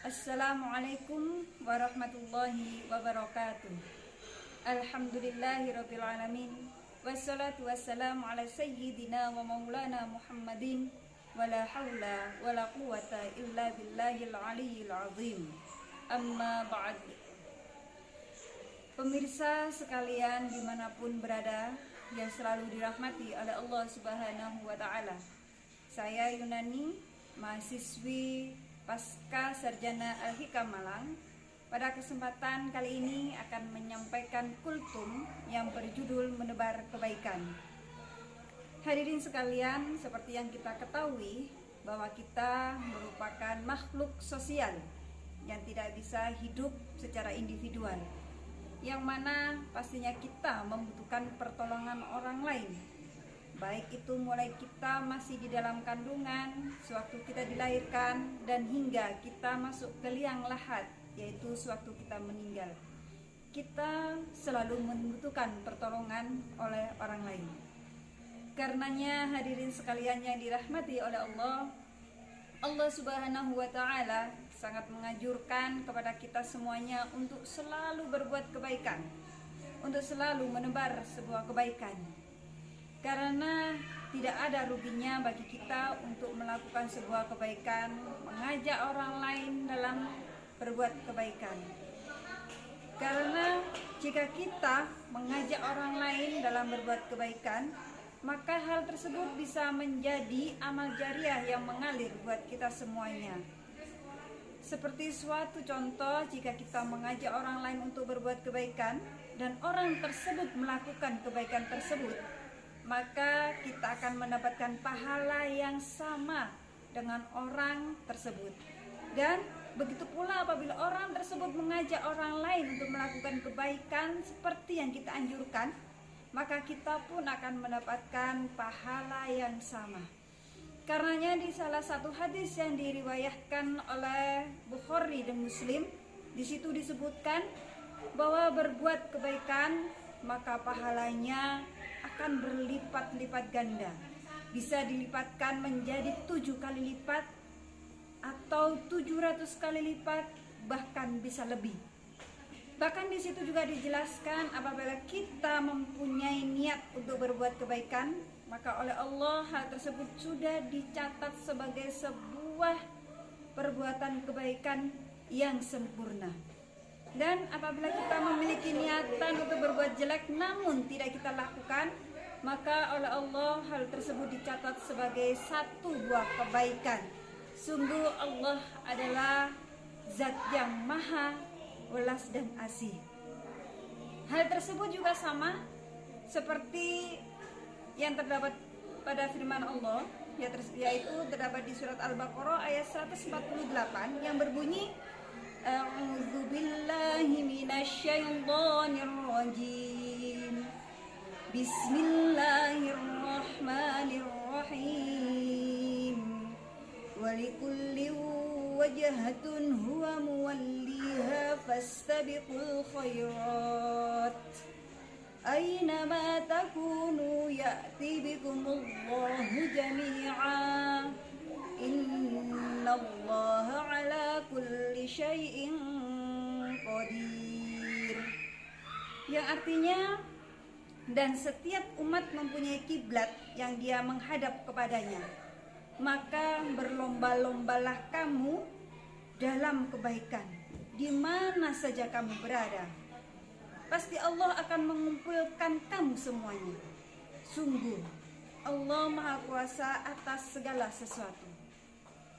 Assalamualaikum warahmatullahi wabarakatuh. Alhamdulillahirabbil alamin. Wassalatu wassalamu ala sayyidina wa maulana Muhammadin wala haula wala quwata illa billahil aliyyil azim. Amma ba'd. Pemirsa sekalian dimanapun berada yang selalu dirahmati oleh Allah Subhanahu wa ta'ala, saya Yunani, mahasiswi Pasca Sarjana Al-Hikam Malang, pada kesempatan kali ini akan menyampaikan kultum yang berjudul Menebar Kebaikan. Hadirin sekalian, seperti yang kita ketahui bahwa kita merupakan makhluk sosial yang tidak bisa hidup secara individual, yang mana pastinya kita membutuhkan pertolongan orang lain, baik itu mulai kita masih di dalam kandungan, sewaktu kita dilahirkan, dan hingga kita masuk ke liang lahat, yaitu sewaktu kita meninggal. Kita selalu membutuhkan pertolongan oleh orang lain. Karenanya hadirin sekalian yang dirahmati oleh Allah, Allah Subhanahu wa ta'ala sangat menganjurkan kepada kita semuanya untuk selalu berbuat kebaikan, untuk selalu menebar sebuah kebaikan. Karena tidak ada ruginya bagi kita untuk melakukan sebuah kebaikan, mengajak orang lain dalam berbuat kebaikan. Karena jika kita mengajak orang lain dalam berbuat kebaikan, maka hal tersebut bisa menjadi amal jariah yang mengalir buat kita semuanya. Seperti suatu contoh, jika kita mengajak orang lain untuk berbuat kebaikan dan orang tersebut melakukan kebaikan tersebut, maka kita akan mendapatkan pahala yang sama dengan orang tersebut. Dan begitu pula apabila orang tersebut mengajak orang lain untuk melakukan kebaikan seperti yang kita anjurkan, maka kita pun akan mendapatkan pahala yang sama. Karenanya di salah satu hadis yang diriwayatkan oleh Bukhari dan Muslim, di situ disebutkan bahwa berbuat kebaikan maka pahalanya akan berlipat-lipat ganda, bisa dilipatkan menjadi 7 kali lipat atau 700 kali lipat, bahkan bisa lebih. Bahkan di situ juga dijelaskan apabila kita mempunyai niat untuk berbuat kebaikan, maka oleh Allah hal tersebut sudah dicatat sebagai sebuah perbuatan kebaikan yang sempurna. Dan apabila kita memiliki niatan untuk berbuat jelek namun tidak kita lakukan, maka oleh Allah hal tersebut dicatat sebagai satu buah kebaikan. Sungguh Allah adalah zat yang maha welas dan asih. Hal tersebut juga sama seperti yang terdapat pada firman Allah, yaitu terdapat di surat Al-Baqarah ayat 148 yang berbunyi, A'udzu billahi minasyaitonir rajim. Bismillahirrahmanirrahim. Walikulli wajhatun huwa muwalliha fastabiqul khairat. Aynama takunu ya'ti bikumullahu jami'a. Innallaha ala kulli syai'in qadir. Yang artinya, dan setiap umat mempunyai kiblat yang dia menghadap kepadanya, maka berlomba-lombalah kamu dalam kebaikan di mana saja kamu berada. Pasti Allah akan mengumpulkan kamu semuanya. Sungguh Allah Maha Kuasa atas segala sesuatu.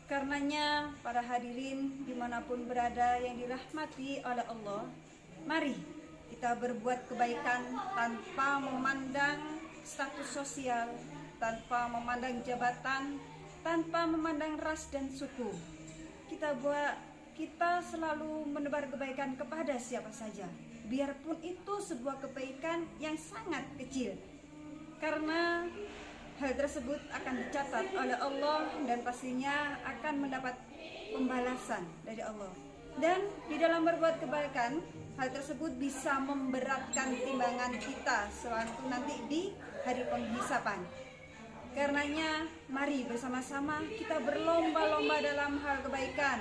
Karenanya para hadirin dimanapun berada yang dirahmati oleh Allah, mari kita berbuat kebaikan tanpa memandang status sosial, tanpa memandang jabatan, tanpa memandang ras dan suku. Kita selalu menebar kebaikan kepada siapa saja, biarpun itu sebuah kebaikan yang sangat kecil, karena hal tersebut akan dicatat oleh Allah dan pastinya akan mendapat pembalasan dari Allah. Dan di dalam berbuat kebaikan, hal tersebut bisa memberatkan timbangan kita sewaktu nanti di hari penghisapan. Karenanya mari bersama-sama kita berlomba-lomba dalam hal kebaikan.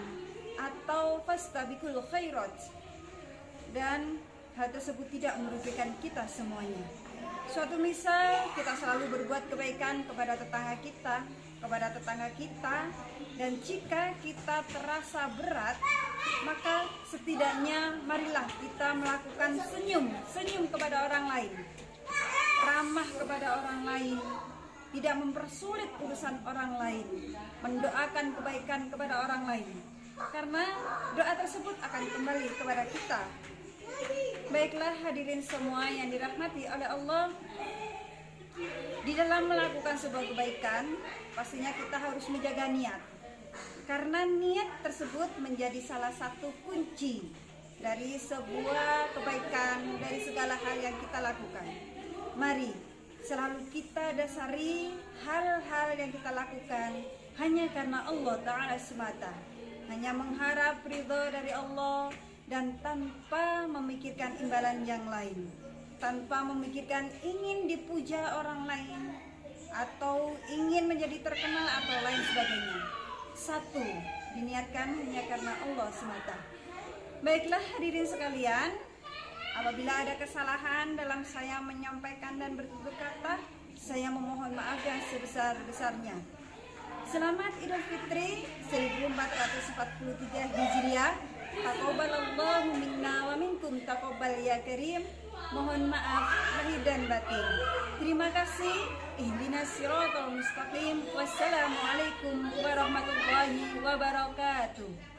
atau fastabiqul khairat, dan hal tersebut tidak merugikan kita semuanya. Suatu misal, kita selalu berbuat kebaikan kepada tetangga kita, dan jika kita terasa berat, maka setidaknya marilah kita melakukan senyum kepada orang lain, ramah kepada orang lain, tidak mempersulit urusan orang lain, mendoakan kebaikan kepada orang lain, karena doa tersebut akan kembali kepada kita. Baiklah hadirin semua yang dirahmati oleh Allah, di dalam melakukan sebuah kebaikan pastinya kita harus menjaga niat, karena niat tersebut menjadi salah satu kunci dari sebuah kebaikan, dari segala hal yang kita lakukan. Mari selalu kita dasari hal-hal yang kita lakukan hanya karena Allah Ta'ala semata, hanya mengharap ridho dari Allah, dan tanpa memikirkan imbalan yang lain, tanpa memikirkan ingin dipuja orang lain atau ingin menjadi terkenal atau lain sebagainya. Satu, diniatkan hanya karena Allah semata. Baiklah hadirin sekalian, apabila ada kesalahan dalam saya menyampaikan dan bertutur kata, saya memohon maaf yang sebesar-besarnya. Selamat Idul Fitri 1443 Hijriah. Taqabbalallahu minna wa minkum taqabbal ya karim. Mohon maaf lahir dan batin. Terima kasih. Ihdinas siratal mustaqim. Wassalamualaikum warahmatullahi wabarakatuh.